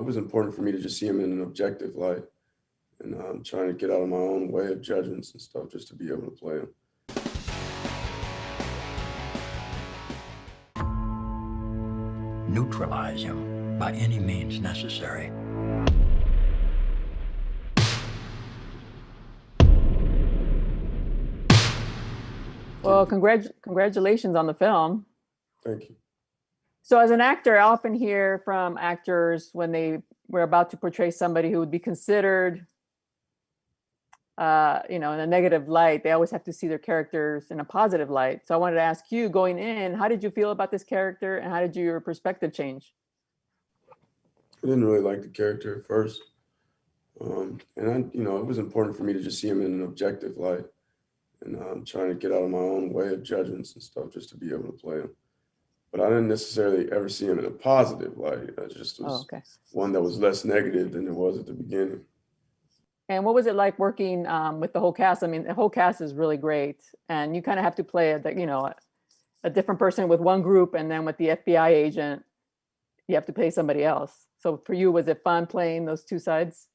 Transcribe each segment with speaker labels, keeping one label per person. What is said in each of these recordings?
Speaker 1: was important for me to just see him in an objective light, and trying to get out of my own way of judgments and stuff just to be able to play him.
Speaker 2: Neutralize him by any means necessary.
Speaker 3: Well, congratulations on the film.
Speaker 1: Thank you.
Speaker 3: So as an actor, I often hear from actors when they were about to portray somebody who would be considered, in a negative light, they always have to see their characters in a positive light. So I wanted to ask you, going in, how did you feel about this character and how did your perspective change?
Speaker 1: I didn't really like the character at first. It was important for me to just see him in an objective light, and trying to get out of my own way of judgments and stuff just to be able to play him. But I didn't necessarily ever see him in a positive light. I just was one that was less negative than it was at the beginning.
Speaker 3: And what was it like working with the whole cast? I mean, the whole cast is really great, and you kind of have to play a different person with one group, and then with the FBI agent, you have to play somebody else. So for you, was it fun playing those two sides?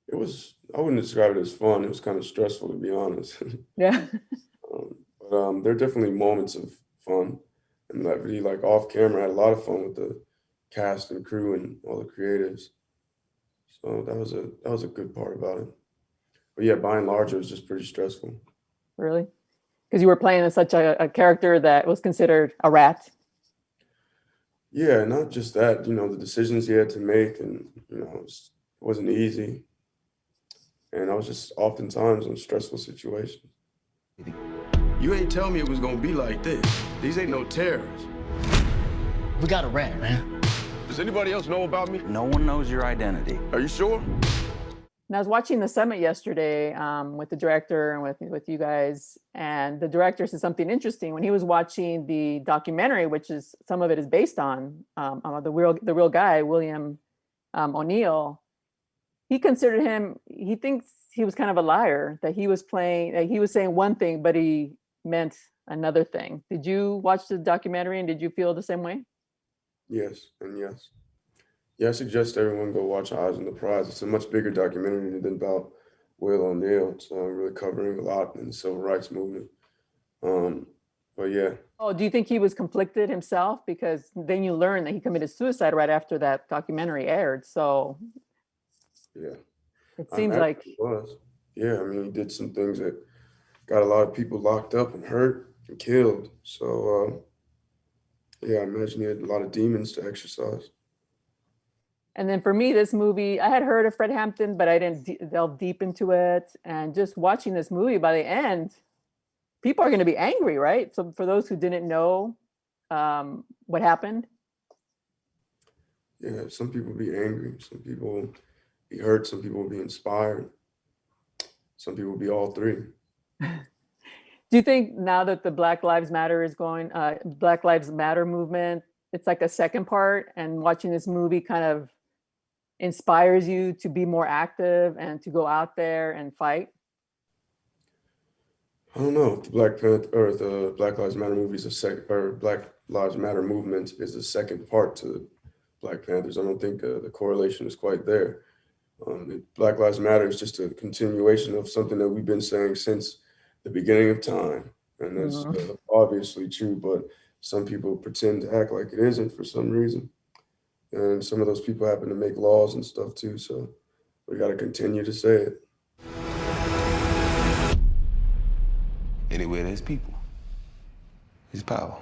Speaker 1: It was, I wouldn't describe it as fun. It was kind of stressful, to be honest.
Speaker 3: Yeah.
Speaker 1: But there are definitely moments of fun, and levity. Like off camera, I had a lot of fun with the cast and crew and all the creatives. So that was a good part about it. But yeah, by and large, it was just pretty stressful.
Speaker 3: Really? Because you were playing such a character that was considered a rat.
Speaker 1: Yeah, not just that, the decisions he had to make, and, it wasn't easy. And I was just oftentimes in stressful situations.
Speaker 4: You ain't tell me it was gonna be like this. These ain't no terrorists.
Speaker 5: We got a rat, man.
Speaker 4: Does anybody else know about me?
Speaker 6: No one knows your identity.
Speaker 4: Are you sure?
Speaker 3: And I was watching the summit yesterday with the director and with you guys, and the director said something interesting when he was watching the documentary, which is some of it is based on the real guy, William O'Neill. He considered him. He thinks he was kind of a liar, that he was saying one thing, but he meant another thing. Did you watch the documentary and did you feel the same way?
Speaker 1: Yes, and yes. Yeah, I suggest everyone go watch Eyes on the Prize. It's a much bigger documentary than about Will O'Neill. It's really covering a lot in the civil rights movement. But yeah.
Speaker 3: Oh, do you think he was conflicted himself? Because then you learn that he committed suicide right after that documentary aired. So
Speaker 1: yeah,
Speaker 3: it seems like
Speaker 1: he was. Yeah, I mean, he did some things that got a lot of people locked up and hurt and killed. So yeah, I imagine he had a lot of demons to exercise.
Speaker 3: And then for me, this movie, I had heard of Fred Hampton, but I didn't delve deep into it. And just watching this movie, by the end, people are going to be angry, right? So for those who didn't know what happened.
Speaker 1: Yeah, some people be angry. Some people be hurt. Some people be inspired. Some people be all three.
Speaker 3: Do you think now that the Black Lives Matter is going, Black Lives Matter movement, it's like a second part, and watching this movie kind of inspires you to be more active and to go out there and fight?
Speaker 1: I don't know if the Black Panther or the Black Lives Matter movie is a second, or Black Lives Matter movement is the second part to Black Panthers. I don't think the correlation is quite there. Black Lives Matter is just a continuation of something that we've been saying since the beginning of time, and that's obviously true. But some people pretend to act like it isn't for some reason, and some of those people happen to make laws and stuff too. So we got to continue to say it.
Speaker 7: Anywhere there's people, there's power.